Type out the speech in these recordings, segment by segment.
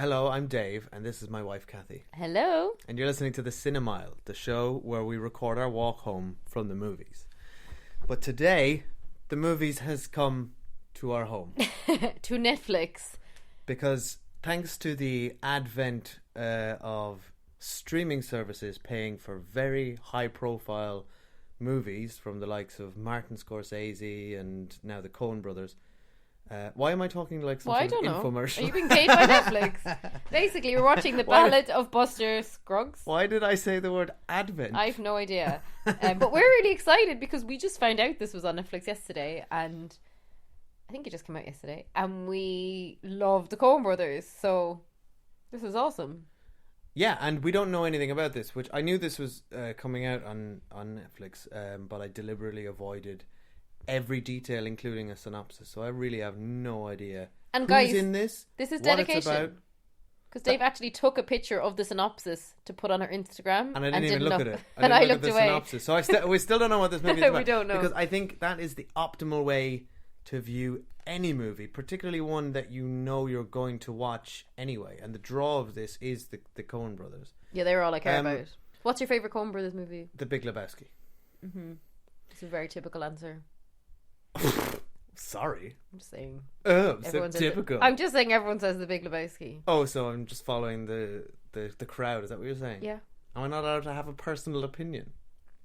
Hello, I'm Dave, and this is my wife, Cathy. Hello. And you're listening to The Cinemile, the show where we record our walk home from the movies. But today, the movies has come to our home. To Netflix. Because thanks to the advent of streaming services paying for very high-profile movies from the likes of Martin Scorsese and now the Coen Brothers. Why am I talking like some sort of infomercial? Are you being paid by Netflix? Basically, we're watching the Ballad of Buster Scruggs. Why did I say the word advent? I have no idea. But we're really excited because we just found out this was on Netflix yesterday, and I think it just came out yesterday, and we love the Coen Brothers, so this is awesome. Yeah, and we don't know anything about this, which I knew this was coming out on Netflix, but I deliberately avoided every detail, including a synopsis. So I really have no idea and who's guys, in this. This is what it's dedication. about. Because Dave actually took a picture of the synopsis to put on her Instagram, and I didn't even look at it. And I looked at the away. Synopsis. So we still don't know what this movie is about. We don't know, because I think that is the optimal way to view any movie, particularly one that you know you're going to watch anyway. And the draw of this is the Coen Brothers. Yeah, they're all I care about. What's your favourite Coen Brothers movie? The Big Lebowski. Mm-hmm. It's a very typical answer. Sorry. I'm just saying. Oh, so typical. I'm just saying everyone says The Big Lebowski. Oh, so I'm just following the crowd. Is that what you're saying? Yeah. Am I not allowed to have a personal opinion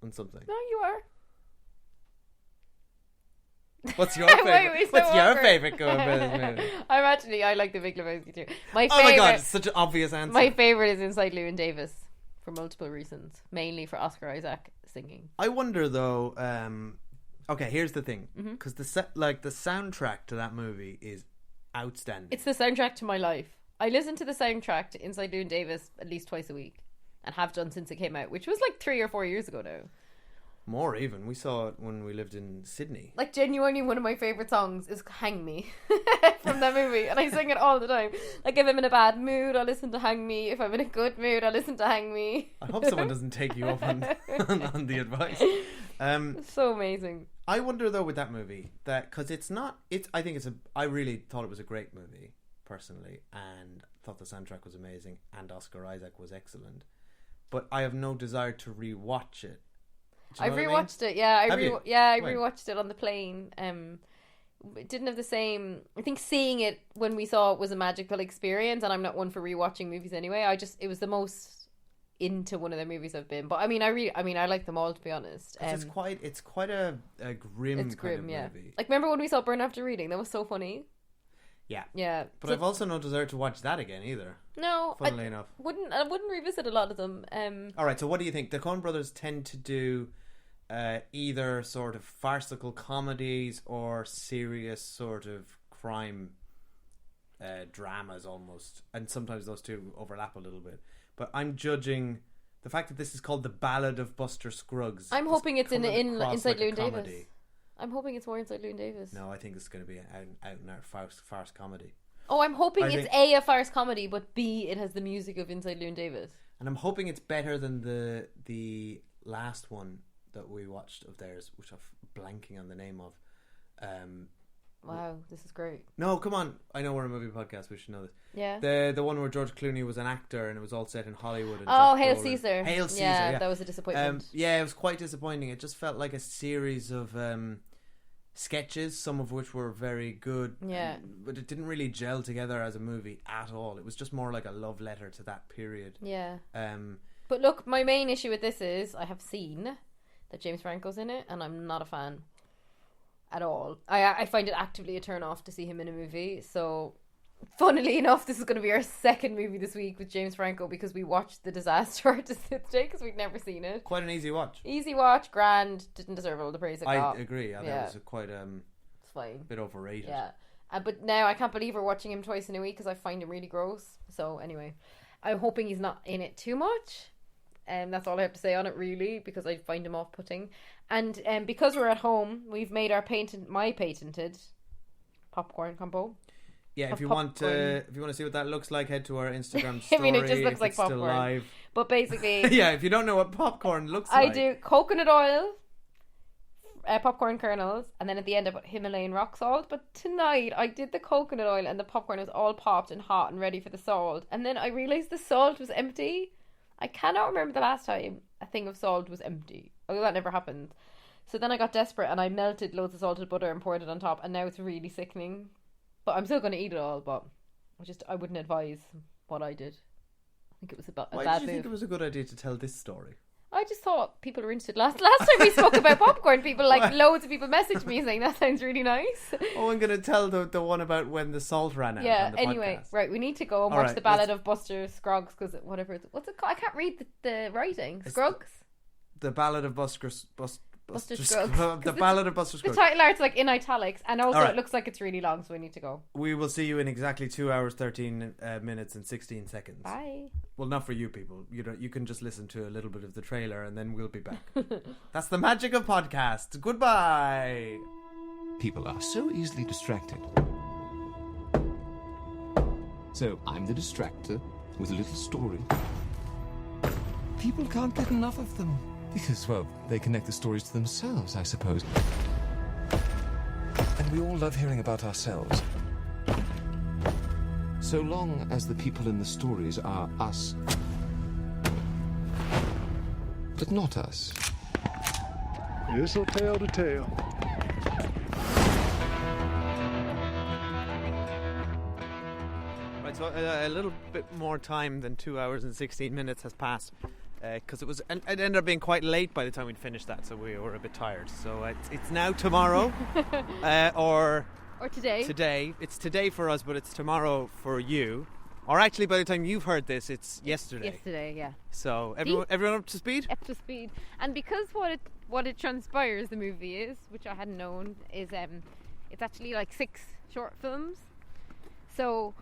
on something? No, you are. What's your favorite? What's your favorite Coen Brothers movie? I like The Big Lebowski too. My oh my god, it's such an obvious answer. My favorite is Inside Llewyn Davis for multiple reasons, mainly for Oscar Isaac singing. I wonder though. Okay, here's the thing, because the soundtrack to that movie is outstanding. It's the soundtrack to my life. I listen to the soundtrack to Inside Llewyn Davis at least twice a week, and have done since it came out, which was like 3 or 4 years ago now. More even. We saw it when we lived in Sydney. Like, genuinely, one of my favourite songs is Hang Me from that movie, and I sing it all the time. Like, if I'm in a bad mood, I'll listen to Hang Me. If I'm in a good mood, I'll listen to Hang Me. I hope someone doesn't take you up on the advice. So amazing. I wonder though with that movie that because I really thought it was a great movie personally, and thought the soundtrack was amazing, and Oscar Isaac was excellent, but I have no desire to rewatch it. I rewatched it. Yeah, I When? rewatched it on the plane. It didn't have the same. I think seeing it when we saw it was a magical experience, and I'm not one for rewatching movies anyway. It was the most into one of the movies I've been. But I like them all, to be honest. It's quite a grim, it's grim, kind of movie. Like, remember when we saw Burn After Reading? That was so funny. Yeah. But I've also no desire to watch that again either. No, funnily enough, I wouldn't revisit a lot of them. All right, so what do you think? The Coen Brothers tend to do either sort of farcical comedies or serious sort of crime dramas almost, and sometimes those two overlap a little bit. But I'm judging the fact that this is called The Ballad of Buster Scruggs. I'm hoping it's Inside Llewyn Davis. Comedy. I'm hoping it's more Inside Llewyn Davis. No, I think it's going to be an out and out farce comedy. Oh, I'm hoping it's a farce comedy, but B, it has the music of Inside Llewyn Davis. And I'm hoping it's better than the last one that we watched of theirs, which I'm blanking on the name of. Wow, this is great. No, come on. I know we're a movie podcast. We should know this. Yeah. The one where George Clooney was an actor and it was all set in Hollywood. And Hail Caesar. Hail Caesar, yeah. That was a disappointment. Yeah, it was quite disappointing. It just felt like a series of sketches, some of which were very good. Yeah. But it didn't really gel together as a movie at all. It was just more like a love letter to that period. Yeah. But look, my main issue with this is I have seen that James Franco's in it, and I'm not a fan at all. I find it actively a turn off to see him in a movie. So, funnily enough, this is going to be our second movie this week with James Franco, because we watched The Disaster Artist today because we'd never seen it. Quite an easy watch. Easy watch, grand, didn't deserve all the praise it got. I agree. That was quite it's fine. Bit overrated. Yeah. But now I can't believe we're watching him twice in a week because I find him really gross. So anyway, I'm hoping he's not in it too much. That's all I have to say on it, really, because I find him off-putting. And because we're at home, we've made our my patented popcorn combo. Yeah, if you want to see what that looks like, head to our Instagram story. I mean, it just looks like popcorn. Still live. But basically, yeah, if you don't know what popcorn looks like, I do coconut oil, popcorn kernels, and then at the end I put Himalayan rock salt. But tonight I did the coconut oil, and the popcorn was all popped and hot and ready for the salt. And then I realised the salt was empty. I cannot remember the last time a thing of salt was empty. Oh, that never happened. So then I got desperate and I melted loads of salted butter and poured it on top, and now it's really sickening. But I'm still going to eat it all, but I wouldn't advise what I did. I think it was a bad move. Why did you think it was a good idea to tell this story? I just thought people were interested. Last time we spoke about popcorn, loads of people messaged me saying that sounds really nice. Oh, I'm going to tell the one about when the salt ran out. Yeah, on the anyway, podcast. right, we need to go and watch the Ballad of Buster Scruggs, because whatever it's... What's it called? I can't read the writing. Scruggs? The Ballad of Buster Scruggs. The Ballad of Buster The Scruggs. title art's like in italics, and also Right. it looks like it's really long, so we need to go. We will see you in exactly 2 hours, 13 minutes and 16 seconds. Bye. Well, not for you people. You can just listen to a little bit of the trailer and then we'll be back. That's the magic of podcasts. Goodbye. People are so easily distracted. So I'm the distractor with a little story. People can't get enough of them because, well, they connect the stories to themselves, I suppose. And we all love hearing about ourselves. So long as the people in the stories are us, but not us. This'll tell the tale. Right, so a little bit more time than 2 hours and 16 minutes has passed. Because it ended up being quite late by the time we'd finished that, so we were a bit tired. So it's now tomorrow, or today. Today. It's today for us, but it's tomorrow for you. Or actually, by the time you've heard this, it's yesterday. Yesterday, yeah. So everyone up to speed? Up to speed. And because what it transpires, the movie is, which I hadn't known, is it's actually like 6 short films. So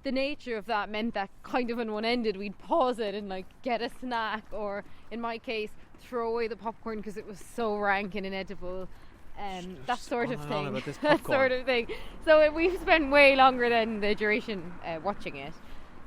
the nature of that meant that kind of when one ended, we'd pause it and like get a snack, or in my case, throw away the popcorn because it was so rank and inedible. That sort of thing. That sort of thing. So we've spent way longer than the duration watching it.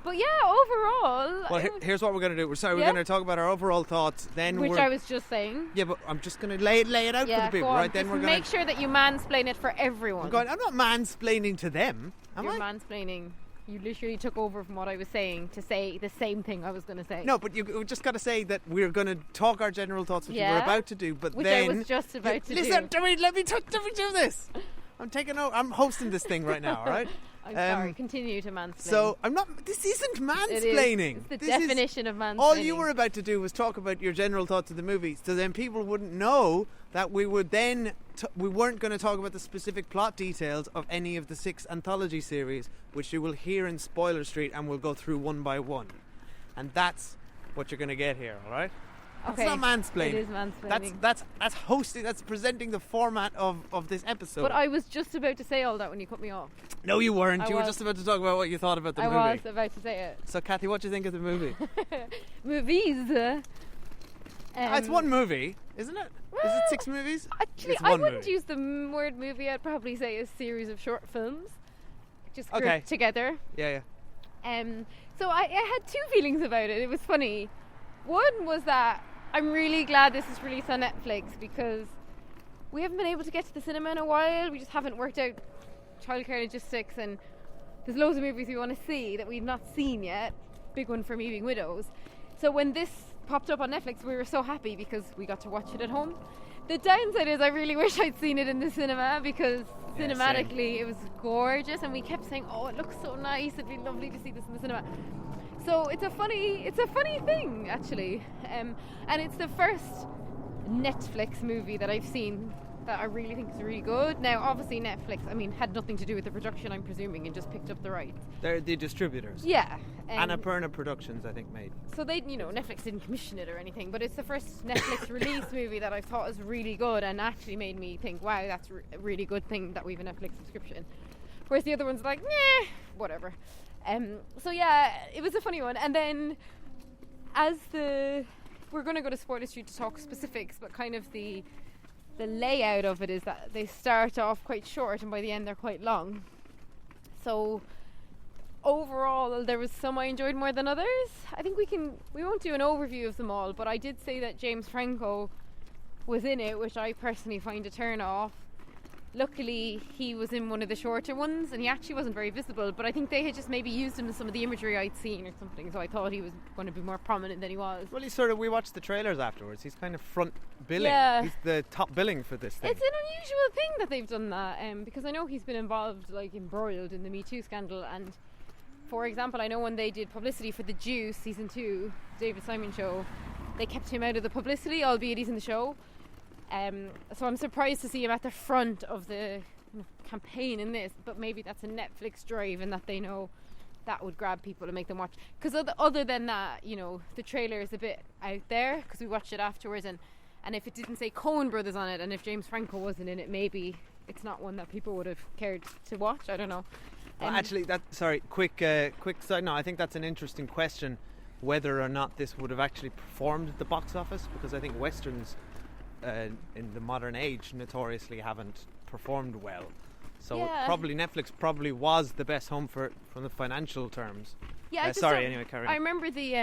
But yeah, overall. Well, here's what we're going to do. We're going to talk about our overall thoughts. Then which I was just saying. Yeah, but I'm just going to lay it out for the people, right? Then we're going to make sure that you mansplain it for everyone. I'm not mansplaining to them. You're mansplaining. You literally took over from what I was saying to say the same thing I was going to say. No, but you just got to say that we're going to talk our general thoughts, which we're about to do. But which then I was just about to do. Listen, let me do this. I'm taking over. I'm hosting this thing right now. All right. I'm sorry. Continue to mansplain. So I'm not. This isn't mansplaining. It's the definition of mansplaining. All you were about to do was talk about your general thoughts of the movie, so then people wouldn't know that we would then. We weren't going to talk about the specific plot details of any of the 6 anthology series, which you will hear in Spoiler Street, and we'll go through one by one. And that's what you're going to get here. All right. Okay. That's not mansplaining. It is mansplaining. That's hosting. That's presenting the format of this episode. But I was just about to say all that when you cut me off. No, you weren't. You were just about to talk about what you thought about the movie. I was about to say it. So, Cathy, what do you think of the movie? Movies. It's one movie, isn't it? Is it 6 movies? Actually, I wouldn't use the word movie. I'd probably say a series of short films, just grouped together. Yeah. So I had 2 feelings about it. It was funny. One was that I'm really glad this is released on Netflix, because we haven't been able to get to the cinema in a while. We just haven't worked out childcare logistics, and there's loads of movies we want to see that we've not seen yet. Big one for me being Widows. So when this popped up on Netflix, we were so happy because we got to watch it at home. The downside is I really wish I'd seen it in the cinema, because cinematically it was gorgeous, and we kept saying, oh, it looks so nice, it'd be lovely to see this in the cinema. So it's a funny thing, actually, and it's the first Netflix movie that I've seen that I really think is really good. Now, obviously, Netflix, had nothing to do with the production, I'm presuming, and just picked up the rights. They're the distributors. Yeah. Annapurna Productions, I think, made. So they, Netflix didn't commission it or anything, but it's the first Netflix release movie that I thought was really good, and actually made me think, wow, that's a really good thing that we have a Netflix subscription. Whereas the other one's like, nah, whatever. So yeah, it was a funny one. And then we're going to go to Spoiler Street to talk specifics, but kind of the layout of it is that they start off quite short and by the end they're quite long. So overall, there was some I enjoyed more than others. I think we won't do an overview of them all, but I did say that James Franco was in it, which I personally find a turn off. Luckily, he was in one of the shorter ones, and he actually wasn't very visible, but I think they had just maybe used him in some of the imagery I'd seen or something, so I thought he was going to be more prominent than he was. Well, we watched the trailers afterwards. He's kind of front billing. Yeah. He's the top billing for this thing. It's an unusual thing that they've done that, because I know he's been involved, like, embroiled in the Me Too scandal, and for example, I know when they did publicity for The Juice season 2, David Simon show, they kept him out of the publicity, albeit he's in the show. So I'm surprised to see him at the front of the campaign in this, but maybe that's a Netflix drive and that they know that would grab people and make them watch. Because other than that, the trailer is a bit out there because we watched it afterwards, and if it didn't say Coen Brothers on it, and if James Franco wasn't in it, maybe it's not one that people would have cared to watch. I don't know. Well, actually, quick side note. I think that's an interesting question, whether or not this would have actually performed at the box office, because I think westerns in the modern age notoriously haven't performed well. So Netflix probably was the best home for it from the financial terms. Yeah. Anyway, carry on. I remember the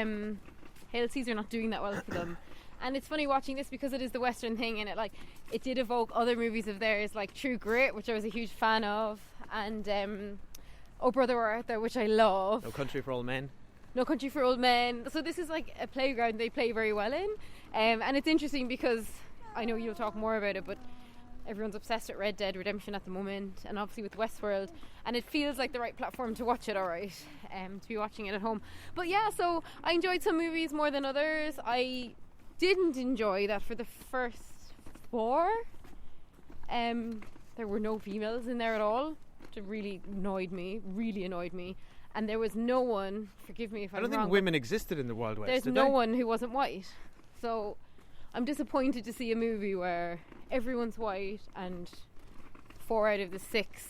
Hail Caesar not doing that well for them. And it's funny watching this because it is the Western thing, and it did evoke other movies of theirs like True Grit, which I was a huge fan of, and Oh Brother Where Art Thou, which I love. No Country for Old Men. No Country for Old Men. So this is like a playground they play very well in, and it's interesting because I know you'll talk more about it, but everyone's obsessed with Red Dead Redemption at the moment, and obviously with Westworld, and it feels like the right platform to watch it, alright, to be watching it at home. But yeah, so I enjoyed some movies more than others. I didn't enjoy that for the first 4 there were no females in there at all, which really annoyed me, and there was no one, forgive me if I'm wrong, I don't think women existed in the Wild West. There's no one who wasn't white, so I'm disappointed to see a movie where everyone's white and 4 out of the 6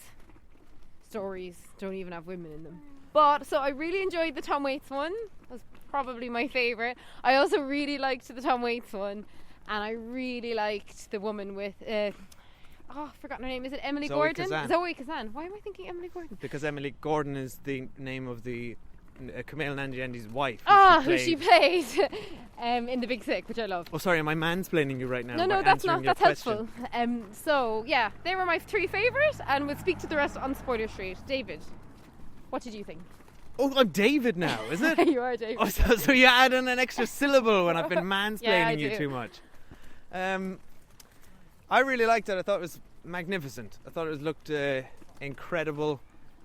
stories don't even have women in them. But so I really enjoyed the Tom Waits one. It was probably my favourite. I also really liked the Tom Waits one, and I really liked the woman with I've forgotten her name. Is it Emily Gordon? Zoe Kazan. Why am I thinking Emily Gordon? Because Emily Gordon is the name of the Kumail Nanjian's wife. Who she played in The Big Sick, which I love. Oh, sorry, am I mansplaining you right now? No, that's not. That's helpful. So yeah, they were my 3 favourites, and we'll speak to the rest on Spoiler Street. David, what did you think? Oh, I'm David now, is it? You are David. Oh, so you add in an extra syllable when I've been mansplaining you too much. I really liked it. I thought it was magnificent. I thought it looked incredible.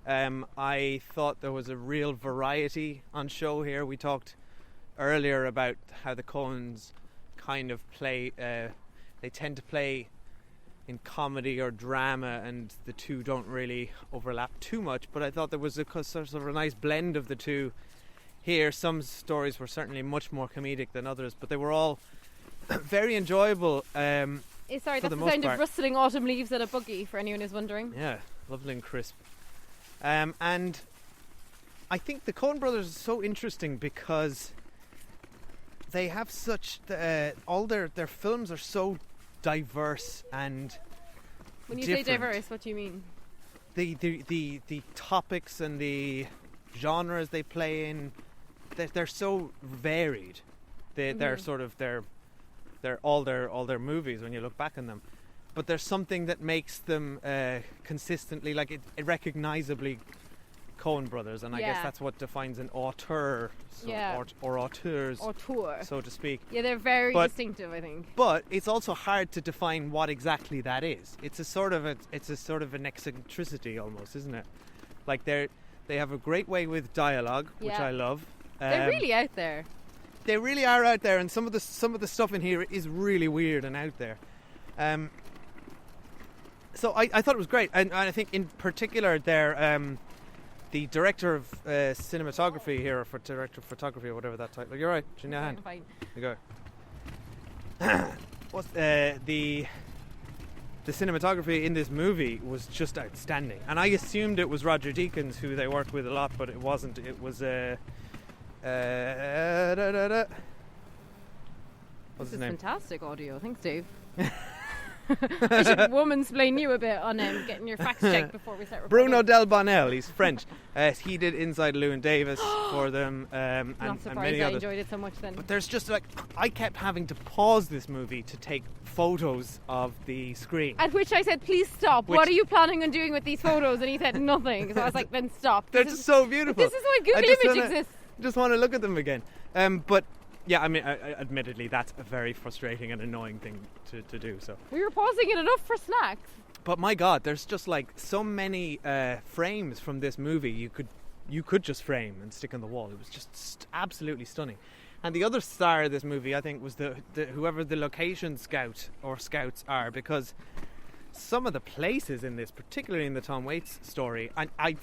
I thought there was a real variety on show here. We talked earlier about how the Coens kind of play, they tend to play in comedy or drama, and the two don't really overlap too much, but I thought there was a sort of a nice blend of the two here. Some stories were certainly much more comedic than others, but they were all very enjoyable. Sorry, that's the sound of rustling autumn leaves at a buggy, for anyone who's wondering. Yeah, lovely and crisp. And I think the Coen Brothers are so interesting because they have such all their films are so diverse and when you different. say diverse, what do you mean? The topics and the genres they play in, they're so varied. They're sort of they're all their movies when you look back on them, but there's something that makes them consistently recognizably Coen Brothers, and I guess that's what defines an auteur, or auteurs, so to speak. Yeah, they're very distinctive, I think. But it's also hard to define what exactly that is. It's a sort of an eccentricity almost, isn't it? Like they have a great way with dialogue, which I love. They're really out there. They really are out there, and some of the stuff in here is really weird and out there. So I thought it was great, and I think in particular the director of cinematography here, or director of photography, or whatever that title. You're right. In your hand. Fine. You go. What's the cinematography in this movie was just outstanding, and I assumed it was Roger Deakins, who they worked with a lot, but it wasn't. It was what's his name? Fantastic audio. Thanks, Dave. I should woman-splain you a bit on getting your facts checked before we start recording. Bruno Del Bonnell, he's French. He did Inside Llewyn Davis for them, and Not surprised many I others. enjoyed it so much then. But there's just like, I kept having to pause this movie to take photos of the screen. At which I said, please stop. What are you planning on doing with these photos? And he said nothing. So I was like, then stop. They're just so beautiful. This is why Google Image exists. Just want to look at them again. But yeah, I mean, admittedly, that's a very frustrating and annoying thing to do. So We were pausing it enough for snacks. but my God, there's just like so many frames from this movie you could just frame and stick on the wall. It was just absolutely stunning. And the other star of this movie, I think, was the whoever the location scout or scouts are, because some of the places in this, particularly in the Tom Waits story, and I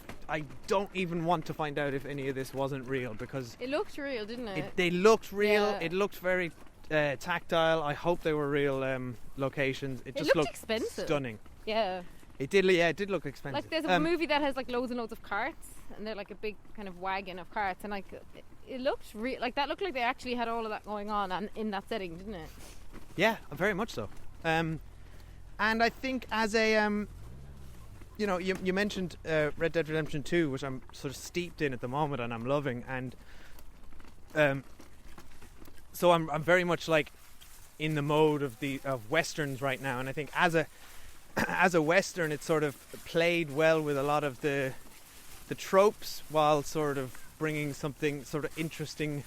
don't even want to find out if any of this wasn't real, because It looked real, didn't it? they looked real. Yeah. It looked very tactile. I hope they were real locations. It just looked expensive. stunning. Yeah. It did. Yeah, it did look expensive. Like there's a movie that has like loads and loads of carts, and they're like a big kind of wagon of carts, and like it looked real. Like that looked like they actually had all of that going on and in that setting, didn't it? Yeah, very much so. And I think as a, you mentioned Red Dead Redemption 2, which I'm sort of steeped in at the moment and I'm loving, and so I'm very much like in the mode of westerns right now, and I think as a western, it sort of played well with a lot of the tropes while sort of bringing something sort of interesting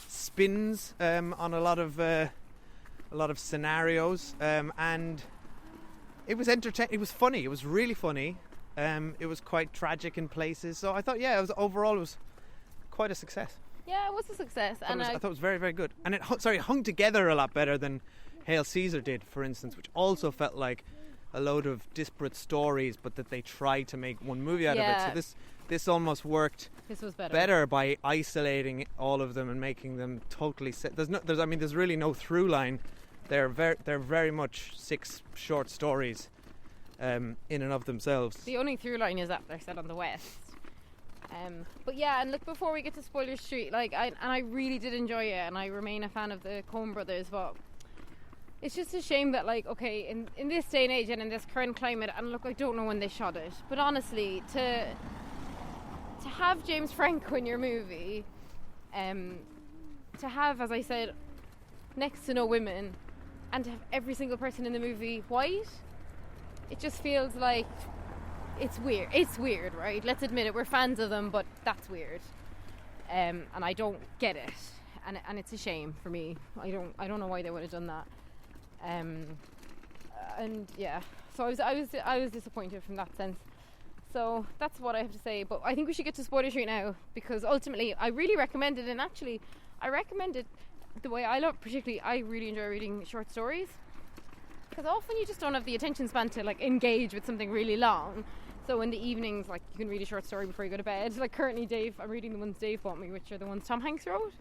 spins on a lot of scenarios, and it was entertaining. It was funny. It was really funny. It was quite tragic in places. So I thought, yeah, it was quite a success. Yeah, it was a success, I thought it was very, very good. And it hung together a lot better than Hail Caesar did, for instance, which also felt like a load of disparate stories, but that they tried to make one movie out of it. So this almost worked. This was better by isolating all of them and making them totally set. There's really no through line. They're very much 6 short stories in and of themselves. The only through line is that they're set on the west. But yeah, and look, before we get to Spoiler Street, I really did enjoy it, and I remain a fan of the Coen Brothers, but it's just a shame that, like, okay, in this day and age and in this current climate, and look, I don't know when they shot it, but honestly, to have James Franco in your movie, to have, as I said, next to no women, and to have every single person in the movie white, it just feels like it's weird. It's weird, right? Let's admit it. We're fans of them, but that's weird, and I don't get it, and it's a shame for me. I don't know why they would have done that, and yeah. So I was disappointed from that sense. So that's what I have to say. But I think we should get to Spoiler Street now, because ultimately I really recommend it, and actually I recommend it the way I love. Particularly, I really enjoy reading short stories, because often you just don't have the attention span to like engage with something really long. So in the evenings, like, you can read a short story before you go to bed. Like currently, I'm reading the ones Dave bought me, which are the ones Tom Hanks wrote,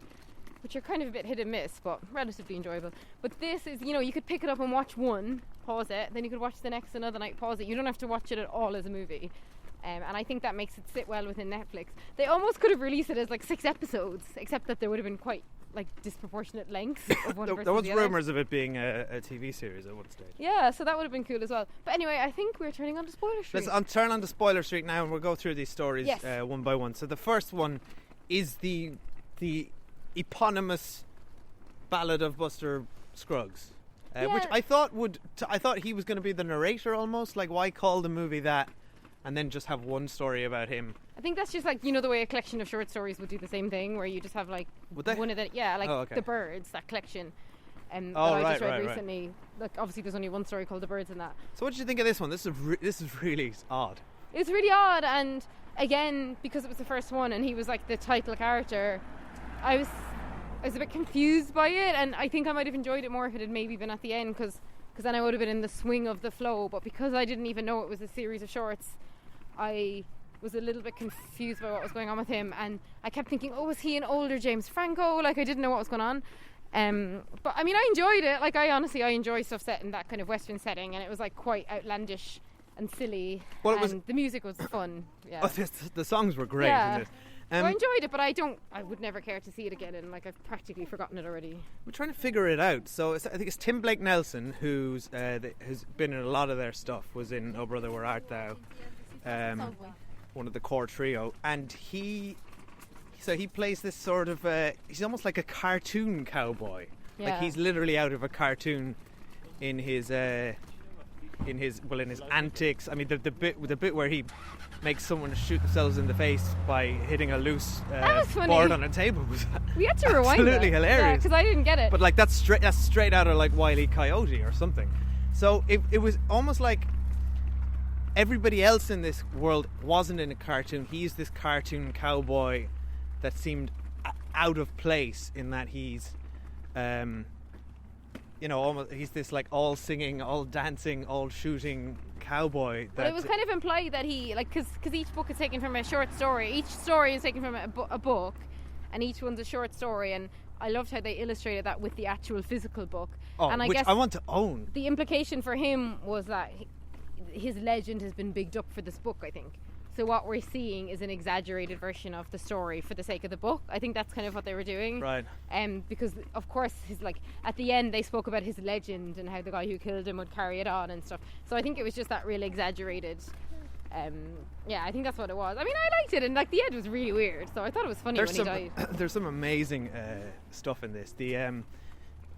which are kind of a bit hit and miss, but relatively enjoyable. But this is, you could pick it up and watch one, pause it, then you could watch the next another night, pause it. You don't have to watch it at all as a movie. And I think that makes it sit well within Netflix. They almost could have released it as like 6 episodes, except that there would have been quite like disproportionate lengths of one versus There was the other. rumours of it being a TV series at one stage. Yeah, so that would have been cool as well. But anyway, I think we're turning on to Spoiler Street. Let's turn on to Spoiler Street now, and we'll go through these stories Yes. one by one. So the first one is the eponymous Ballad of Buster Scruggs, which I thought he was going to be the narrator almost. Like, why call the movie that, and then just have one story about him? I think that's just like, the way a collection of short stories would do the same thing, where you just have like Would they? one of the okay. The Birds, that collection. That Oh, I just right, read right. recently. Like, obviously there's only one story called The Birds in that. So what did you think of this one? This is really odd. It's really odd, and again, because it was the first one and he was like the title character, I was a bit confused by it, and I think I might have enjoyed it more if it had maybe been at the end, because then I would have been in the swing of the flow. But because I didn't even know it was a series of shorts, I was a little bit confused by what was going on with him, and I kept thinking, oh, was he an older James Franco? Like, I didn't know what was going on. But I mean, I enjoyed it. Like, I enjoy stuff set in that kind of Western setting, and it was like quite outlandish and silly. Well, and the music was fun. Yeah. Oh, the songs were great Yeah. in So I enjoyed it, but I would never care to see it again, and like I've practically forgotten it already. We're trying to figure it out. So I think it's Tim Blake Nelson who's been in a lot of their stuff. Was in Oh Brother Where Art Thou, one of the core trio, and he plays this sort of he's almost like a cartoon cowboy. Yeah. Like he's literally out of a cartoon in his antics. I mean the bit where he makes someone shoot themselves in the face by hitting a loose board on a table was we had to rewind absolutely hilarious because I didn't get it. But like that's straight out of like Wile E. Coyote or something. So it was almost like everybody else in this world wasn't in a cartoon. He's this cartoon cowboy that seemed out of place in that he's almost he's this like all singing, all dancing, all shooting cowboy. But it was kind of implied that he, like, because each book is taken from a short story. Each story is taken from a book, and each one's a short story. And I loved how they illustrated that with the actual physical book. Oh, and which I want to own. The implication for him was that his legend has been bigged up for this book, I think. So what we're seeing is an exaggerated version of the story for the sake of the book. I think that's kind of what they were doing. Right. Because of course at the end they spoke about his legend and how the guy who killed him would carry it on and stuff. So I think it was just that really exaggerated. I think that's what it was. I mean, I liked it, and like the end was really weird. So I thought it was funny when he died. There's some amazing stuff in this. The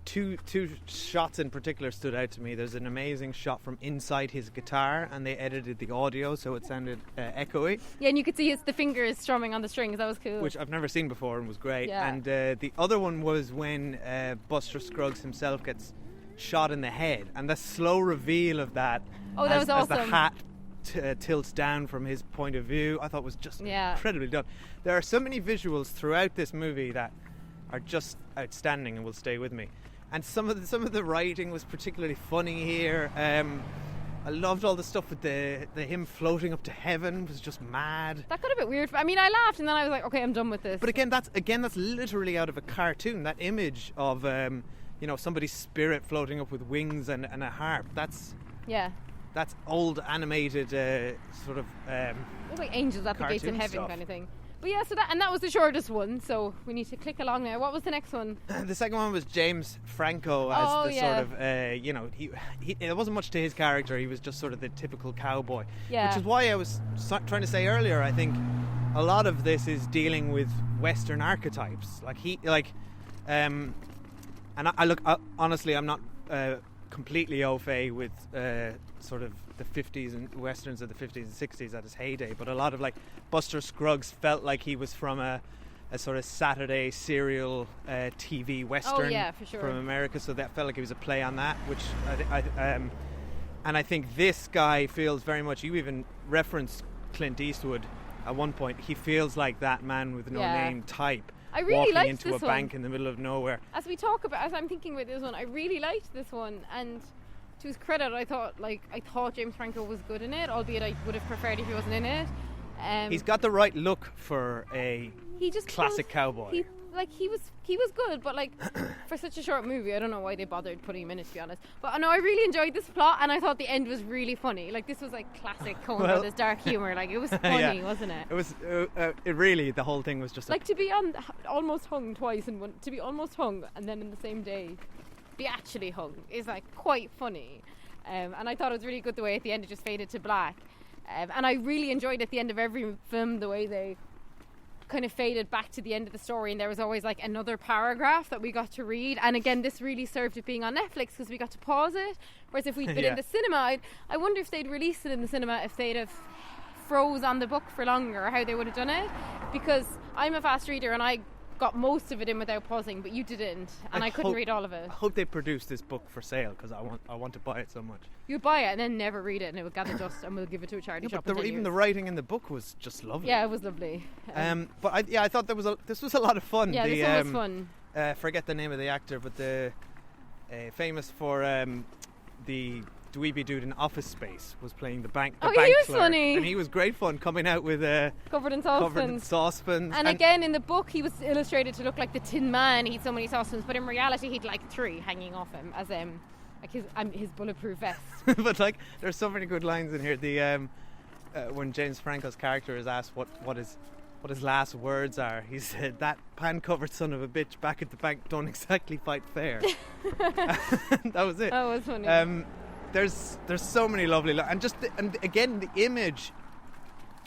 two shots in particular stood out to me. There's an amazing shot from inside his guitar, and they edited the audio so it sounded echoey. Yeah, and you could see the fingers strumming on the strings. That was cool. Which I've never seen before and was great. Yeah. And the other one was when Buster Scruggs himself gets shot in the head, and the slow reveal of that. Oh, that was awesome. As the hat tilts down from his point of view, I thought was just incredibly done. There are so many visuals throughout this movie that are just outstanding and will stay with me. And some of the writing was particularly funny here. I loved all the stuff with the him floating up to heaven was just mad. That got a bit weird. I mean, I laughed and then I was like, okay, I'm done with this. But again, that's literally out of a cartoon. That image of somebody's spirit floating up with wings and a harp. That's old animated sort of. It was like angels at the gates of heaven stuff. kind of thing. But yeah, so that was the shortest one. So we need to click along now. What was the next one? The second one was James Franco as sort of he there wasn't much to his character. He was just sort of the typical cowboy. Yeah. Which is why I was trying to say earlier. I think a lot of this is dealing with Western archetypes. Honestly, I'm not completely au fait with sort of the 50s and westerns of the 50s and 60s at his heyday, but a lot of like Buster Scruggs felt like he was from a sort of Saturday serial TV western for sure. from America, so that felt like it was a play on that, which and I think this guy feels very much. You even referenced Clint Eastwood at one point. He feels like that man with no name type. I really walking liked into this a bank in the middle of nowhere. As I'm thinking about this one, I really liked this one, and to his credit, I thought James Franco was good in it, albeit I would have preferred if he wasn't in it. He's got the right look for a classic cowboy. He was good, but like for such a short movie, I don't know why they bothered putting him in it, to be honest. But no, I really enjoyed this plot, and I thought the end was really funny. Like this was like classic Coen Brothers dark humor. Like it was funny, wasn't it? It was. It really, the whole thing was just like to be almost hung twice, and to be almost hung, and then in the same day be actually hung is like quite funny. And I thought it was really good the way at the end it just faded to black. And I really enjoyed at the end of every film the way they kind of faded back to the end of the story, and there was always like another paragraph that we got to read. And again, this really served it being on Netflix because we got to pause it, whereas if we'd been in the cinema, I wonder if they'd released it in the cinema, if they'd have froze on the book for longer, or how they would have done it, because I'm a fast reader and I got most of it in without pausing, but you didn't, and I couldn't read all of it. I hope they produce this book for sale because I want to buy it so much. You'd buy it and then never read it, and it would gather dust, and we'll give it to a charity shop. But even the writing in the book was just lovely. Yeah, it was lovely. But I thought this was a lot of fun. Yeah, this one was fun. Forget the name of the actor, but the famous for the dweeby dude in Office Space was playing the bank. He was clerk. funny, and he was great fun coming out with covered in saucepans. And again, in the book, he was illustrated to look like the Tin Man. He had so many saucepans, but in reality, he'd like 3 hanging off him as like his bulletproof vest. But like, there's so many good lines in here. The when James Franco's character is asked what his what his last words are. He said, "That pan-covered son of a bitch back at the bank don't exactly fight fair." That was it. That was funny. There's so many lovely and again the image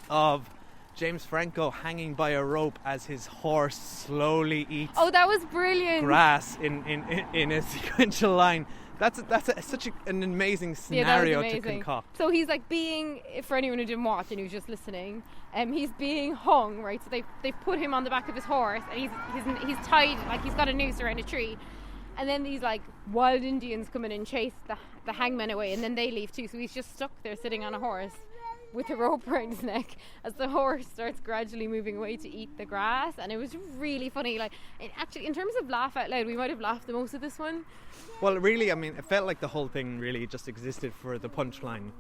of James Franco hanging by a rope as his horse slowly eats That was brilliant. grass in a sequential line. That's such an amazing scenario to concoct. So he's like being, for anyone who didn't watch and who's just listening, he's being hung, right? So they put him on the back of his horse, and he's tied, like he's got a noose around a tree, and then these like wild Indians come in and chase the hangman away, and then they leave too. So he's just stuck there sitting on a horse with a rope around his neck as the horse starts gradually moving away to eat the grass. And it was really funny. Like, actually, in terms of laugh out loud, we might have laughed the most at this one. Well, really, I mean, it felt like the whole thing really just existed for the punchline,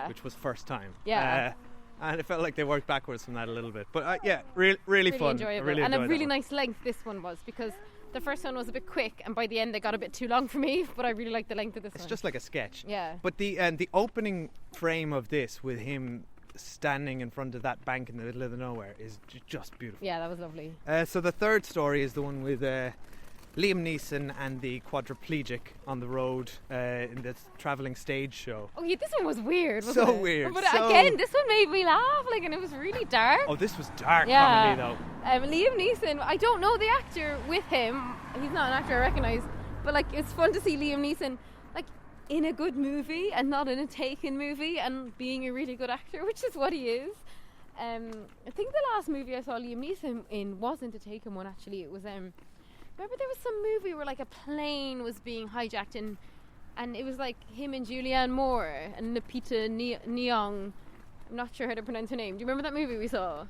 which was first time. And it felt like they worked backwards from that a little bit. But really fun. Enjoyable. And a really nice length this one was, because the first one was a bit quick, and by the end they got a bit too long for me, but I really like the length of this one. It's just like a sketch. Yeah. But the opening frame of this, with him standing in front of that bank in the middle of the nowhere, is just beautiful. Yeah, that was lovely. So the third story is the one with Liam Neeson and the quadriplegic on the road in this travelling stage show. Oh yeah, this one was weird, wasn't it? So weird. But again, this one made me laugh, like, and it was really dark. Oh, this was dark comedy though. Liam Neeson, I don't know the actor with him. He's not an actor I recognise, but like, it's fun to see Liam Neeson like in a good movie and not in a Taken movie, and being a really good actor, which is what he is. I think the last movie I saw Liam Neeson in wasn't a Taken one, actually. It was remember there was some movie where like a plane was being hijacked, and it was like him and Julianne Moore and Lupita Nyong'o. I'm not sure how to pronounce her name. Do you remember that movie we saw?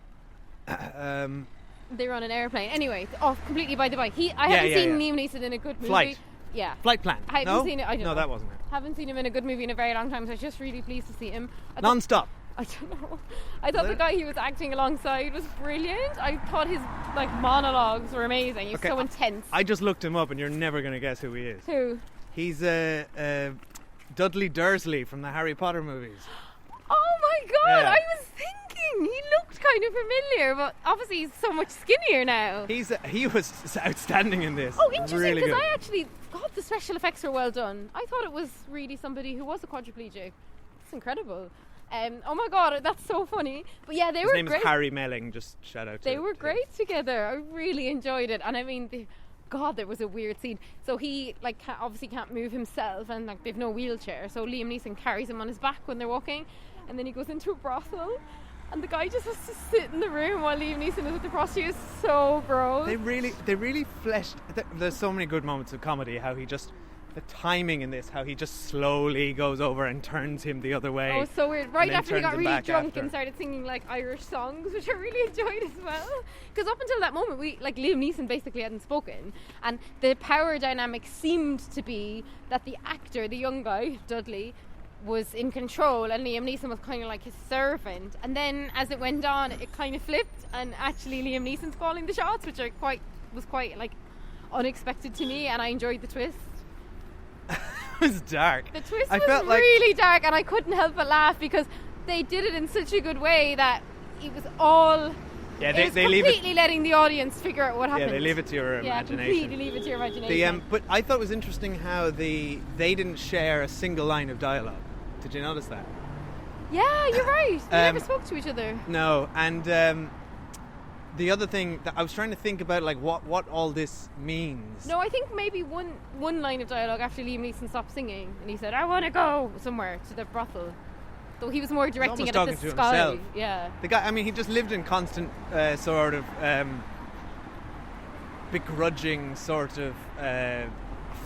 They were on an airplane. Anyway, completely by the by. I haven't seen Liam Neeson in a good movie. Flight. Yeah. Flight Plan. I haven't seen it. I don't know. That wasn't it. Haven't seen him in a good movie in a very long time, so I was just really pleased to see him. Non-stop. I don't know. I thought the guy he was acting alongside was brilliant. I thought his like monologues were amazing. He was so intense. I just looked him up, and you're never going to guess who he is. Who? He's Dudley Dursley from the Harry Potter movies. Oh my god! Yeah. I was thinking he looked kind of familiar, but obviously he's so much skinnier now. He was outstanding in this. Oh, interesting, really because good. I actually thought the special effects were well done. I thought it was really somebody who was a quadriplegic. It's incredible. Oh my god, that's so funny. But yeah, His name is Harry Melling. Just shout out to They were great together. I really enjoyed it. And I mean, there was a weird scene. So he obviously can't move himself, and like they've no wheelchair. So Liam Neeson carries him on his back when they're walking, and then he goes into a brothel, and the guy just has to sit in the room while Liam Neeson is with the prostitute. It's so gross. They really fleshed. There's so many good moments of comedy. How he just. The timing in this, how he just slowly goes over and turns him the other way. Oh, it's so weird. Right after he got really drunk and after. started singing like Irish songs, which I really enjoyed as well. Because up until that moment, Liam Neeson basically hadn't spoken, and the power dynamic seemed to be that the actor, the young guy, Dudley, was in control, and Liam Neeson was kind of like his servant. And then as it went on, it kind of flipped, and actually Liam Neeson's calling the shots, which was quite like unexpected to me, and I enjoyed the twist. It was dark. The twist was really dark, and I couldn't help but laugh because they did it in such a good way that it was all. Yeah, they completely letting the audience figure out what happened. Yeah, they leave it to your imagination. Yeah, completely leave it to your imagination. But I thought it was interesting how they didn't share a single line of dialogue. Did you notice that? Yeah, you're right. They never spoke to each other. No, and the other thing that I was trying to think about, like what all this means. No, I think maybe one line of dialogue after Liam Neeson stopped singing, and he said, "I want to go somewhere to the brothel." Though he was more directing it at the sky. Himself. Yeah. The guy, I mean, he just lived in constant sort of begrudging sort of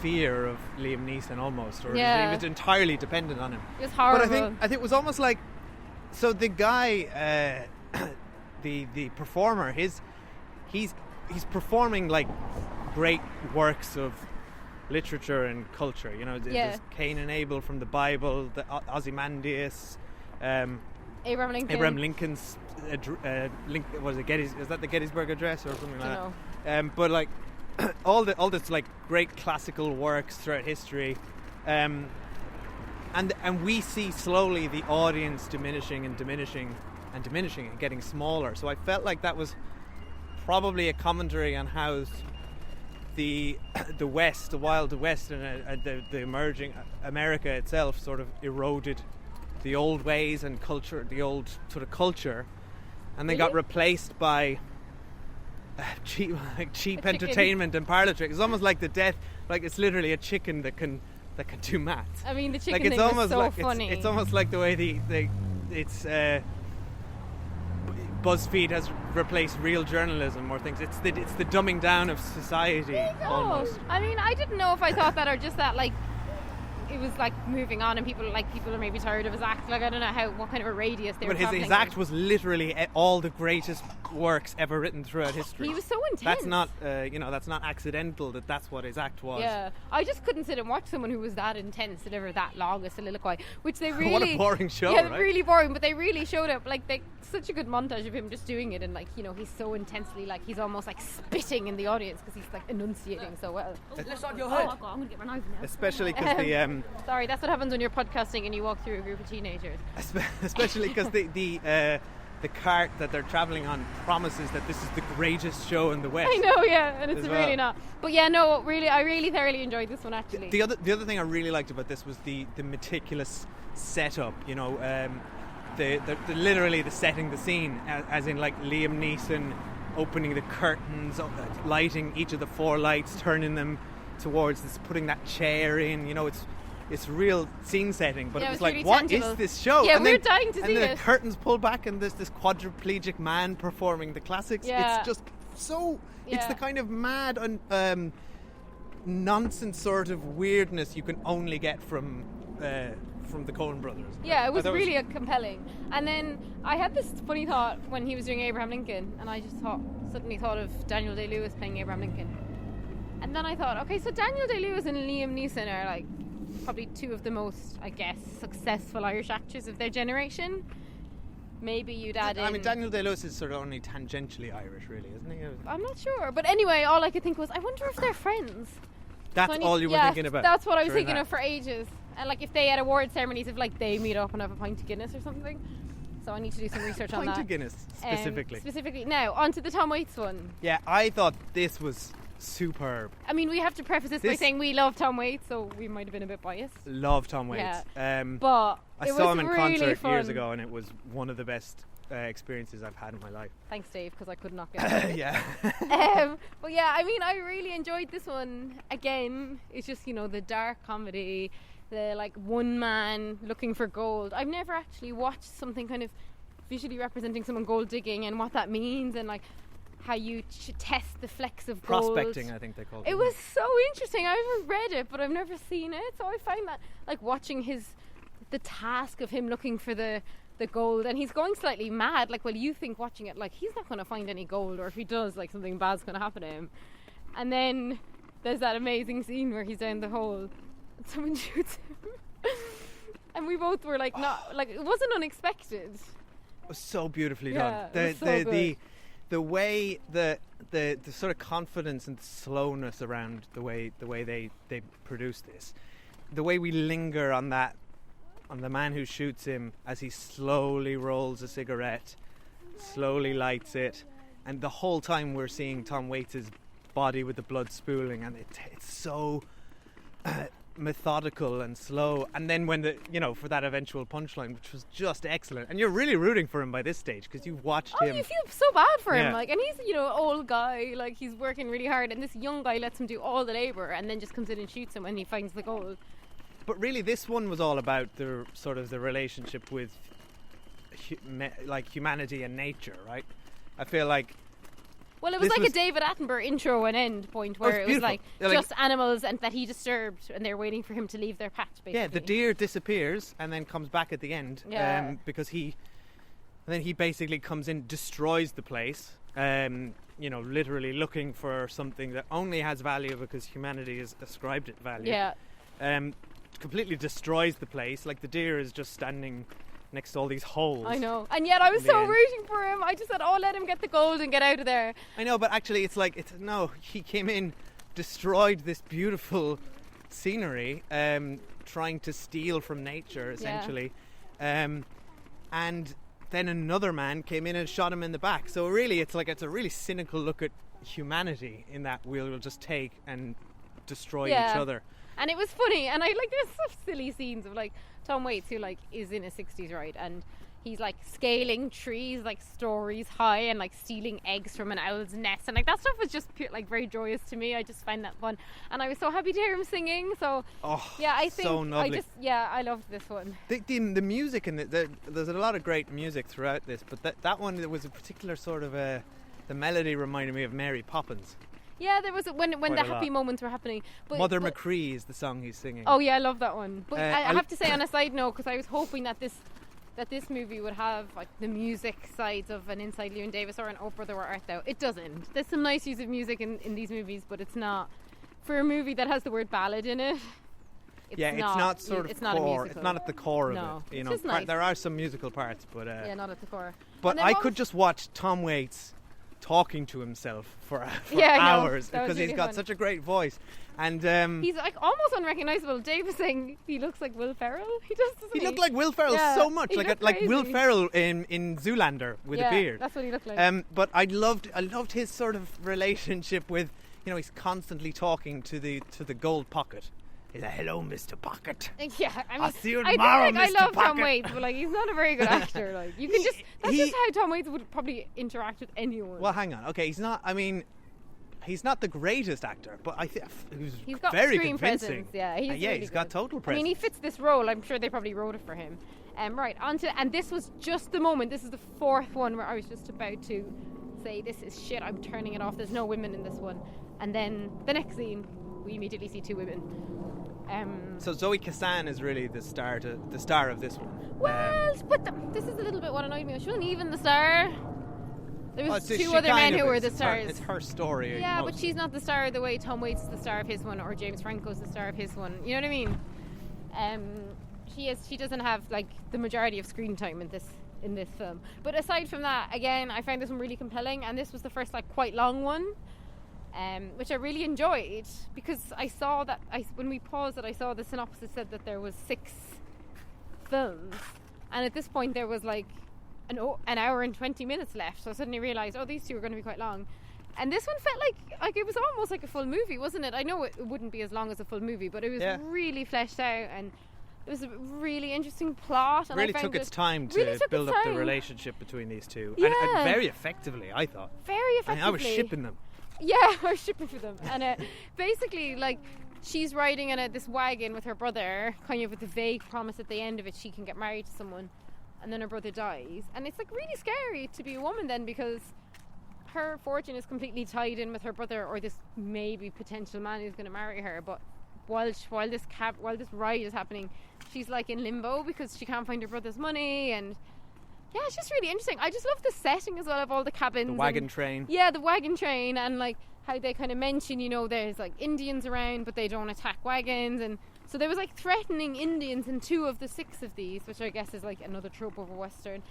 fear of Liam Neeson almost, or he was entirely dependent on him. It was horrible. But I think it was almost like, so the guy, the performer, he's performing like great works of literature and culture, you know. There's Cain and Abel from the Bible, the Ozymandias, Abraham Lincoln's was it is that the Gettysburg Address or something like that? But like all this like great classical works throughout history, and we see slowly the audience diminishing and getting smaller. So I felt like that was probably a commentary on how the West, the Wild West, and the emerging America itself sort of eroded the old ways and culture, the old sort of culture, and they got replaced by cheap entertainment and parlor tricks. It's almost like the death, like it's literally a chicken that can do maths. I mean, the chicken like, thing was so funny. It's almost like the way it's BuzzFeed has replaced real journalism or things. It's the dumbing down of society. Almost. I mean, I didn't know if I thought that or just that, like, it was like moving on and people are maybe tired of his act. Like, I don't know what kind of a radius they were traveling. His act was literally all the greatest works ever written throughout history. He was so intense. That's not that's not accidental. That's what his act was. Yeah, I just couldn't sit and watch someone who was that intense deliver that long a soliloquy, which they really what a boring show. Yeah, right? really boring. But they really showed up. Like, such a good montage of him just doing it, and like, you know, he's so intensely, like, he's almost like spitting in the audience because he's like enunciating so well. Let's on your head. I'm gonna get my knife now. Especially because the sorry, that's what happens when you're podcasting and you walk through a group of teenagers. Especially because the cart that they're travelling on promises that this is the greatest show in the West. I know, yeah, and it's well. really not. But yeah, no, really, I really thoroughly enjoyed this one actually. The other thing I really liked about this was the meticulous setup. You know, the literally the setting the scene, as in like Liam Neeson opening the curtains, lighting each of the 4 lights, turning them towards this, putting that chair in. You know, it's real scene setting, but yeah, it was really like, what tangible. is this show? Yeah, and we're then, dying to see and then it. the curtains pull back and there's this quadriplegic man performing the classics. Yeah. It's just so... Yeah. It's the kind of mad and nonsense sort of weirdness you can only get from the Coen Brothers. Yeah, it was really compelling. And then I had this funny thought when he was doing Abraham Lincoln, and I just suddenly thought of Daniel Day-Lewis playing Abraham Lincoln. And then I thought, okay, so Daniel Day-Lewis and Liam Neeson are like probably 2 of the most, I guess, successful Irish actors of their generation. Maybe you'd add in... I mean, Daniel Day-Lewis is sort of only tangentially Irish, really, isn't he? I'm not sure. But anyway, all I could think was, I wonder if they're friends. That's all you were thinking about? That's what I was thinking of for ages. And like, if they had award ceremonies, if like they meet up and have a pint of Guinness or something. So I need to do some research on that. Pint of Guinness, specifically. Specifically. Now, on to the Tom Waits one. Yeah, I thought this was superb. I mean, we have to preface this by saying we love Tom Waits, so we might have been a bit biased. Love Tom Waits. Yeah. But I saw him in concert years ago, and it was one of the best experiences I've had in my life. Thanks, Dave, because I could not get it. Yeah. But yeah, I mean, I really enjoyed this one. Again, it's just, you know, the dark comedy, the like one man looking for gold. I've never actually watched something kind of visually representing someone gold digging and what that means, and like how you test the flecks of gold. Prospecting, I think they called it. It was so interesting. I haven't read it, but I've never seen it. So I find that, like, watching the task of him looking for the gold, and he's going slightly mad. Like, well, you think watching it, like, he's not going to find any gold, or if he does, like, something bad's going to happen to him. And then there's that amazing scene where he's down the hole and someone shoots him. And we both were like, not, like, it wasn't unexpected. It was so beautifully Yeah, done. it was so good. The way the sort of confidence and slowness around the way they produce this, the way we linger on the man who shoots him as he slowly rolls a cigarette, slowly lights it, and the whole time we're seeing Tom Waits' body with the blood spooling, and it's so methodical and slow. And then when for that eventual punchline, which was just excellent, and you're really rooting for him by this stage because you've watched him. You feel so bad for him, Yeah. like, and he's old guy, like, he's working really hard, and this young guy lets him do all the labour and then just comes in and shoots him when he finds the gold. But really, this one was all about the sort of the relationship with humanity and nature, right? I feel like. Well, it was like a David Attenborough intro and end point where it was like just animals and that he disturbed, and they're waiting for him to leave their patch. Basically, yeah, the deer disappears and then comes back at the end. Yeah. Because he basically comes in, destroys the place. Literally looking for something that only has value because humanity has ascribed it value. Yeah. Completely destroys the place. Like, the deer is just standing next to all these holes. I know, and yet I was so rooting for him. I just said, "Oh, let him get the gold and get out of there." I know, but actually, he came in, destroyed this beautiful scenery, trying to steal from nature, essentially, and then another man came in and shot him in the back. So really, it's a really cynical look at humanity in that we'll just take and destroy each other. And it was funny, and I like there's such silly scenes of like Tom Waits, who like is in his 60s, right, and he's like scaling trees like stories high and like stealing eggs from an owl's nest, and like that stuff was just pure, like very joyous to me. I just find that fun, and I was so happy to hear him singing. So I think so lovely. I loved this one. The music and there's a lot of great music throughout this, but that one, there was a particular sort of the melody reminded me of Mary Poppins. Yeah, there was when the happy moments were happening. But Mother McCree is the song he's singing. Oh yeah, I love that one. But I have to say on a side note, because I was hoping that this movie would have like the music sides of an Inside Llewyn Davis or an Oh Brother Where Art Thou. It doesn't. There's some nice use of music in these movies, but it's not for a movie that has the word ballad in it. It's not core. It's not at the core of it. You know, nice. There are some musical parts, but not at the core. But I could just watch Tom Waits talking to himself for hours because he's got such a great voice, and he's like almost unrecognizable. Dave was saying he looks like Will Ferrell. He does. He looked like Will Ferrell so much, like Will Ferrell in Zoolander with a beard. That's what he looked like. But I loved his sort of relationship with, you know, he's constantly talking to the gold pocket. He's like, "Hello, Mr. Pocket." Yeah, I mean, I'll see you tomorrow, Mr. I love Pocket. Tom Waits, but like he's not a very good actor. Like you can that's just how Tom Waits would probably interact with anyone. Well, hang on. Okay, he's not. I mean, he's not the greatest actor, but I think he's got very screen convincing. presence. Yeah, he's really he's got total presence. I mean, he fits this role. I'm sure they probably wrote it for him. Right, and this was just the moment. This is the fourth one where I was just about to say, "This is shit. I'm turning it off. There's no women in this one." And then the next scene, we immediately see two women. So Zoe Kazan is really the star of this one. Well, but this is a little bit what annoyed me. She wasn't even the star. There was two other men who were the stars. It's her story. Yeah, but she's not the star the way Tom Waits is the star of his one, or James Franco's the star of his one. You know what I mean? She doesn't have like the majority of screen time in this film. But aside from that, again, I found this one really compelling, and this was the first like quite long one. Which I really enjoyed, because I saw that when we paused it, I saw the synopsis said that there was 6 films, and at this point there was like an hour and 20 minutes left. So I suddenly realised, these two are going to be quite long, and this one felt like it was almost like a full movie, wasn't it? I know it wouldn't be as long as a full movie, but it was really fleshed out, and it was a really interesting plot. And really took its time to build up the relationship between these two, and very effectively, I thought. Very effectively. I was shipping them. Yeah, I was shipping for them. And basically, like, she's riding in this wagon with her brother, kind of with the vague promise at the end of it she can get married to someone, and then her brother dies. And it's like really scary to be a woman then, because her fortune is completely tied in with her brother or this maybe potential man who's going to marry her. But while this ride is happening, she's like in limbo because she can't find her brother's money. And yeah, it's just really interesting. I just love the setting as well of all the cabins. The wagon train. Yeah, the wagon train, and like how they kind of mention, you know, there's like Indians around, but they don't attack wagons, and so there was like threatening Indians in 2 of the 6 of these, which I guess is like another trope of a Western.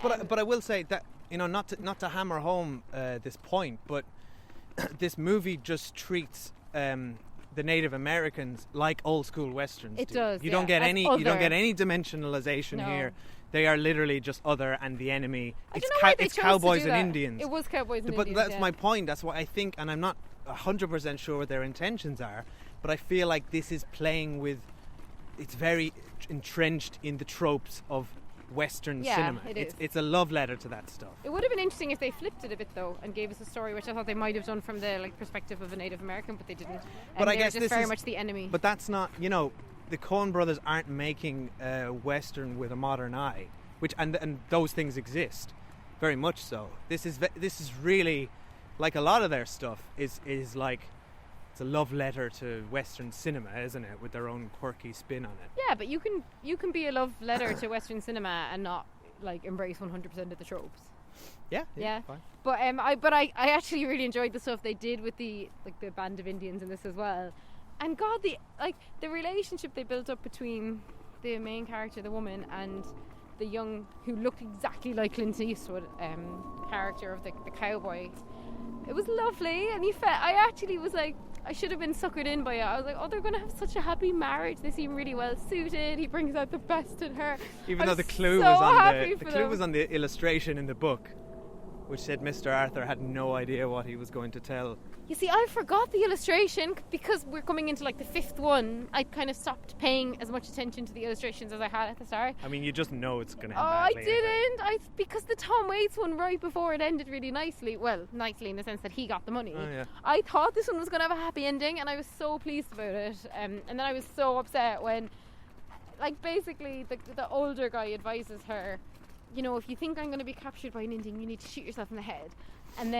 But I will say that, you know, not to hammer home this point, but this movie just treats the Native Americans like old school Westerns. It does. You don't get any dimensionalization here. They are literally just other and the enemy. It's cowboys and Indians. It was cowboys and Indians. But that's my point. That's what I think, and I'm not 100% sure what their intentions are, but I feel like this is playing with. It's very entrenched in the tropes of Western cinema. It's a love letter to that stuff. It would have been interesting if they flipped it a bit though and gave us a story, which I thought they might have done from the like perspective of a Native American, but they didn't. But I guess just very much the enemy. But that's not, you know, the Coen Brothers aren't making a Western with a modern eye, which and those things exist, very much so. This is really, like a lot of their stuff is like, it's a love letter to Western cinema, isn't it, with their own quirky spin on it. Yeah, but you can be a love letter to Western cinema and not like embrace 100% of the tropes. Yeah. Fine. But I actually really enjoyed the stuff they did with the band of Indians in this as well. And God, the relationship they built up between the main character, the woman, and the young, who looked exactly like Clint Eastwood, character of the cowboy. It was lovely, and I actually was like, I should have been suckered in by it. I was like, oh, they're going to have such a happy marriage. They seem really well suited. He brings out the best in her. Even though the clue was on the illustration in the book, which said Mr. Arthur had no idea what he was going to tell. You see, I forgot the illustration because we're coming into like the fifth one. I kind of stopped paying as much attention to the illustrations as I had at the start. I mean, you just know it's going to end I badly. didn't. Because the Tom Waits one right before it ended really nicely. Well, nicely in the sense that he got the money. Oh, yeah. I thought this one was going to have a happy ending, and I was so pleased about it. And then I was so upset when, like, basically the older guy advises her, you know, if you think I'm going to be captured by an Indian, you need to shoot yourself in the head. And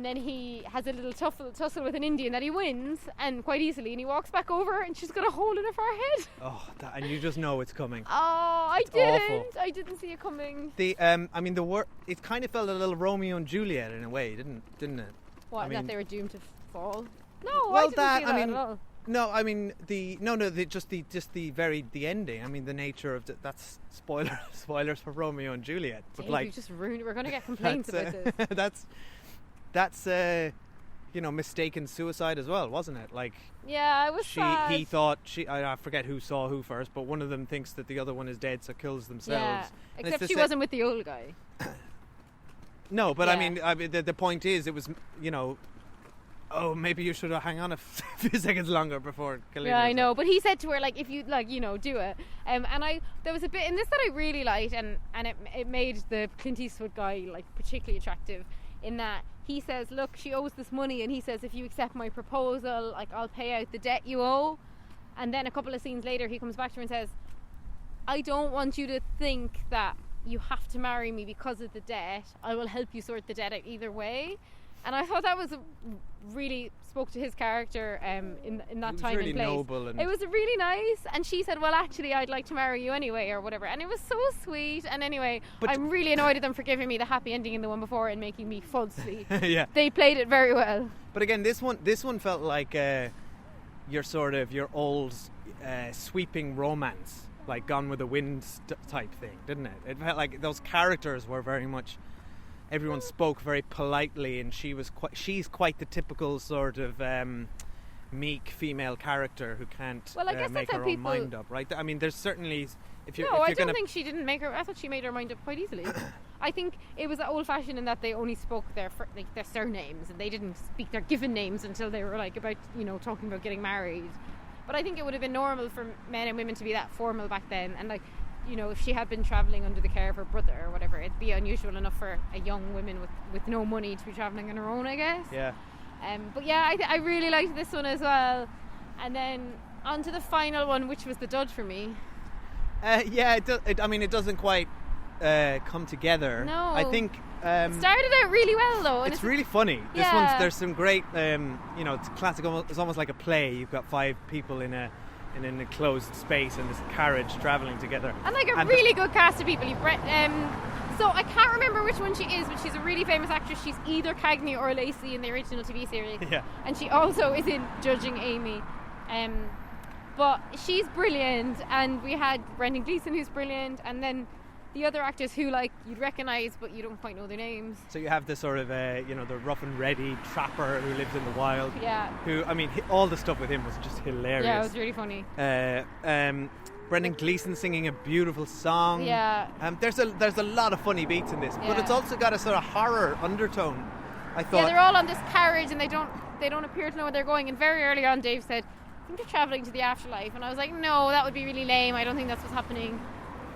then he has a little tussle with an Indian that he wins, and quite easily, and he walks back over and she's got a hole in her forehead. Oh, and you just know it's coming. Oh, It's awful. I didn't see it coming. It kind of felt a little Romeo and Juliet in a way, didn't it? What, that they were doomed to fall? No, well, I didn't that, see that I mean, at all. No, I mean the ending. I mean the nature of that's spoilers for Romeo and Juliet. But Dave, like, you just ruined it. We're going to get complaints about this. that's mistaken suicide as well, wasn't it? Like, yeah, it was sad. He thought I forget who saw who first, but one of them thinks that the other one is dead, so kills themselves. Yeah, And except she wasn't with the old guy. No, but Yeah. I mean, the point is, it was, oh, maybe you should have hung on a few seconds longer before killing Yeah, yourself. I know. But he said to her, like, if you, like, do it. And there was a bit in this that I really liked, and it made the Clint Eastwood guy, like, particularly attractive, in that he says, look, she owes this money, and he says, if you accept my proposal, like, I'll pay out the debt you owe. And then a couple of scenes later, he comes back to her and says, I don't want you to think that you have to marry me because of the debt. I will help you sort the debt out either way. And I thought that was really spoke to his character in that time really and place. noble and it was really nice. And she said, well, actually, I'd like to marry you anyway, or whatever. And it was so sweet. And anyway, I'm really annoyed at them for giving me the happy ending in the one before and making me falsely. Yeah. They played it very well. But again, this one felt like your old sweeping romance, like Gone with the Wind type thing, didn't it? It felt like those characters were very much. Everyone spoke very politely, and she's quite the typical sort of meek female character who can't make her own mind up, right? I mean, there's certainly I don't think she didn't make her. I thought she made her mind up quite easily. I think it was old-fashioned in that they only spoke their surnames, and they didn't speak their given names until they were like about talking about getting married. But I think it would have been normal for men and women to be that formal back then, and like. If she had been travelling under the care of her brother or whatever, it'd be unusual enough for a young woman with no money to be travelling on her own, I guess. Yeah. But yeah, I really liked this one as well. And then on to the final one, which was the dud for me. Yeah, it doesn't quite come together. No. I think... it started out really well, though. And it's really funny. This Yeah. one's, there's some great, it's classic, it's almost like a play. You've got 5 people in an enclosed space in this carriage travelling together. And like a really good cast of people. So I can't remember which one she is, but she's a really famous actress. She's either Cagney or Lacey in the original TV series. Yeah. And she also is in Judging Amy. But she's brilliant, and we had Brendan Gleeson, who's brilliant, and then the other actors who you'd recognise but you don't quite know their names. So you have the sort of the rough and ready trapper who lives in the wild. Yeah. Who, I mean, all the stuff with him was just hilarious. Yeah, it was really funny. Brendan Gleeson singing a beautiful song. Yeah. There's a lot of funny beats in this, but Yeah. it's also got a sort of horror undertone. I thought. Yeah, they're all on this carriage and they don't appear to know where they're going. And very early on, Dave said, "I think they're travelling to the afterlife," and I was like, "No, that would be really lame. I don't think that's what's happening."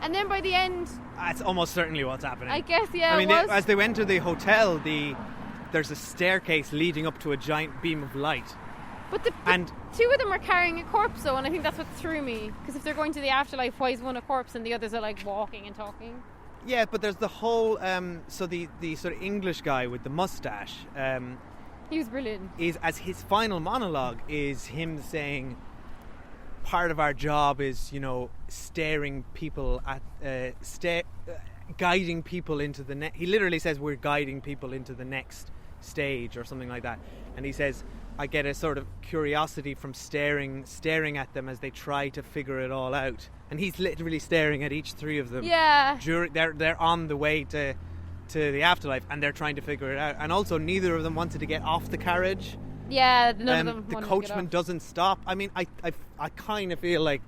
And then by the end, That's almost certainly what's happening. I guess, yeah. I mean, it was. as they went to the hotel, there's a staircase leading up to a giant beam of light. But the two of them are carrying a corpse, though, and I think that's what threw me. Because if they're going to the afterlife, why is one a corpse and the others are like walking and talking? Yeah, but there's the whole. So the sort of English guy with the mustache. He was brilliant. Is as his final monologue is him saying, part of our job is, staring people at, guiding people into the next. He literally says we're guiding people into the next stage or something like that. And he says, I get a sort of curiosity from staring at them as they try to figure it all out. And he's literally staring at each 3 of them. Yeah. They're on the way to the afterlife, and they're trying to figure it out. And also, neither of them wanted to get off the carriage. Yeah, none of them. The wanted to get coachman off. doesn't stop. I mean, I kind of feel like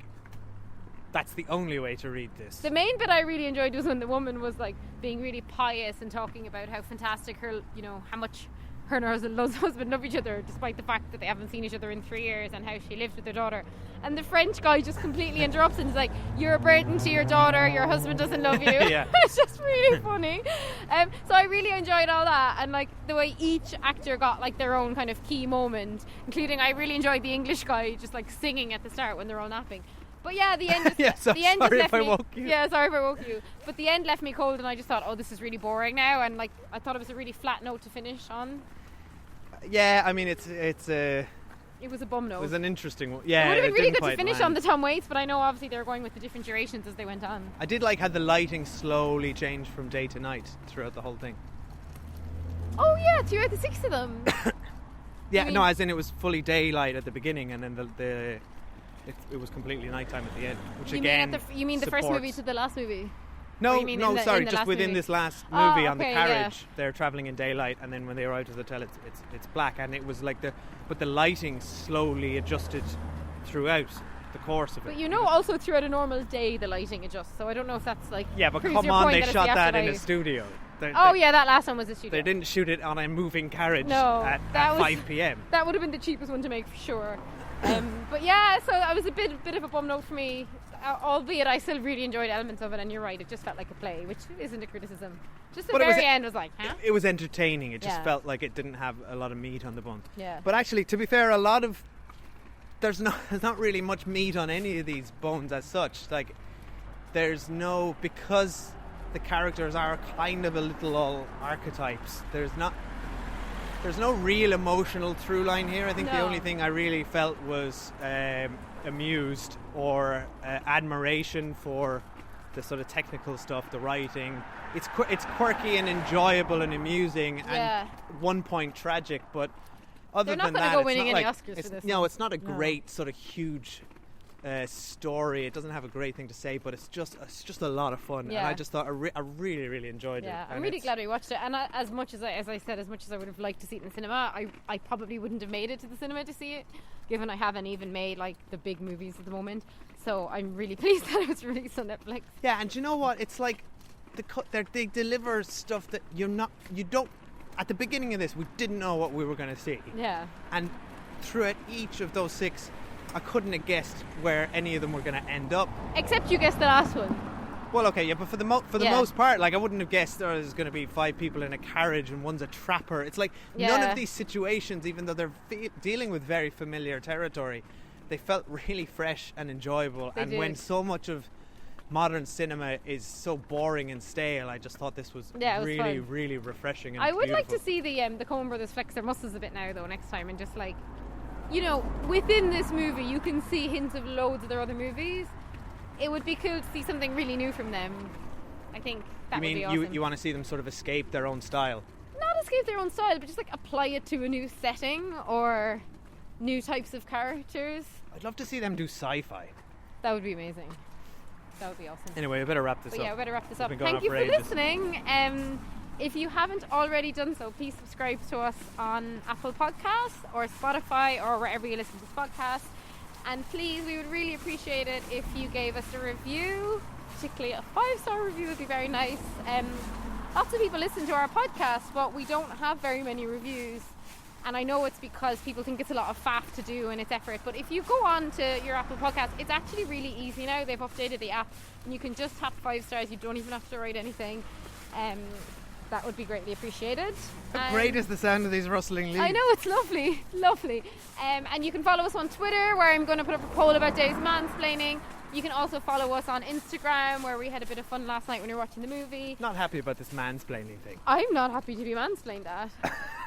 that's the only way to read this. The main bit I really enjoyed was when the woman was like being really pious and talking about how fantastic her, how much her and her husband love each other, despite the fact that they haven't seen each other in 3 years, and how she lived with their daughter. And the French guy just completely interrupts and is like, "You're a burden to your daughter. Your husband doesn't love you." Yeah. It's just really funny. So I really enjoyed all that, and like the way each actor got like their own kind of key moment, including I really enjoyed the English guy just like singing at the start when they're all napping. But yeah, the end. The end sorry just left if I me. woke you. Yeah, sorry if I woke you. But the end left me cold, and I just thought, oh, this is really boring now. And like, I thought it was a really flat note to finish on. Yeah, I mean, it's It was a bum note. it was an interesting one. Yeah, It would have been really didn't good to quite finish land. on the Tom Waits, but I know obviously they were going with the different durations as they went on. I did like how the lighting slowly changed from day to night throughout the whole thing. Oh yeah, throughout the 6 of them. Yeah, mean- no, as in it was fully daylight at the beginning, and then it was completely nighttime at the end, which again you mean the first supports- movie to the last movie? No, Or you mean no, in the- sorry, in the just last within movie? this last Oh, movie on the okay, carriage, they're travelling in daylight, and then when they arrive at the hotel, it's black, and it was like but the lighting slowly adjusted throughout the course of it. But also throughout a normal day the lighting adjusts, so I don't know if that's like. Yeah, but proves come your on, point they that it's shot the that in a afterlife. studio. Oh yeah, that last one was a studio. They didn't shoot it on a moving carriage No, at that was- 5 p.m. That would have been the cheapest one to make for sure. But yeah, so that was a bit of a bum note for me, albeit I still really enjoyed elements of it, and you're right, it just felt like a play, which isn't a criticism. Just the But it was- very end was like, huh? It was entertaining. It just Yeah. felt like it didn't have a lot of meat on the bone. Yeah. But actually, to be fair, there's not really much meat on any of these bones as such. Like, because the characters are kind of a little all archetypes. There's no real emotional through line here. I think the No. only thing I really felt was amused or admiration for the sort of technical stuff, the writing. It's quirky and enjoyable and amusing, Yeah. and at one point tragic, but other They're not than gonna that, go it's winning not any like, Oscars for this No, one. it's not a No. great sort of huge story. It doesn't have a great thing to say, but it's just a lot of fun. Yeah. And I just thought I really, really enjoyed it. Yeah, I'm And really it's- glad we watched it. And as much as I said, as much as I would have liked to see it in the cinema, I probably wouldn't have made it to the cinema to see it, given I haven't even made like the big movies at the moment. So I'm really pleased that it was released on Netflix. Yeah, and you know what? It's like they deliver stuff that you don't. At the beginning of this, we didn't know what we were going to see, Yeah. and throughout each of those 6, I couldn't have guessed where any of them were going to end up. Except you guessed the last one. Well, okay, yeah, but for the Yeah. most part, like I wouldn't have guessed there's going to be 5 people in a carriage and one's a trapper. It's like none Yeah. of these situations, even though they're dealing with very familiar territory, they felt really fresh and enjoyable. They And when did. so much of modern cinema is so boring and stale, I just thought this was Yeah, it was really, fun. really refreshing and I would like to beautiful. see the Coen Brothers flex their muscles a bit now though next time, and just like, within this movie you can see hints of loads of their other movies. It would be cool to see something really new from them. I think that You would mean be awesome. you want to see them sort of escape their own style? Not escape their own style, but just like apply it to a new setting or new types of characters. I'd love to see them do sci-fi. That would be amazing. That would be awesome. Anyway, I better wrap this But up. yeah, we better wrap this We've up. been going Thank on you for for ages. listening. If you haven't already done so, please subscribe to us on Apple Podcasts or Spotify or wherever you listen to this podcast. And please, we would really appreciate it if you gave us a review, particularly a 5-star review would be very nice. Lots of people listen to our podcast, but we don't have very many reviews. And I know it's because people think it's a lot of faff to do and it's effort. But if you go on to your Apple Podcast, it's actually really easy now. They've updated the app and you can just tap 5 stars. You don't even have to write anything. That would be greatly appreciated. How great is the sound of these rustling leaves? I know, it's lovely, lovely. And you can follow us on Twitter, where I'm going to put up a poll about Dave's mansplaining. You can also follow us on Instagram, where we had a bit of fun last night when we were watching the movie. Not happy about this mansplaining thing. I'm not happy to be mansplained at.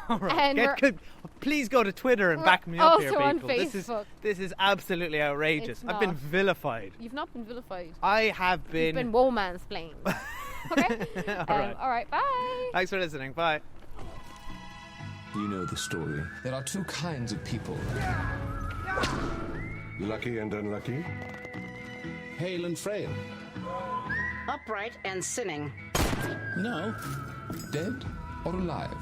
All right. And we're- Please go to Twitter and we're back me up here, also on people. Facebook. This is absolutely outrageous. It's I've been not. vilified. You've not been vilified. I have You've been woe mansplained. Okay? All right. Bye. Thanks for listening. Bye. You know the story. There are 2 kinds of people. Lucky and unlucky? Hale and frail. Upright and sinning. No. Dead or alive.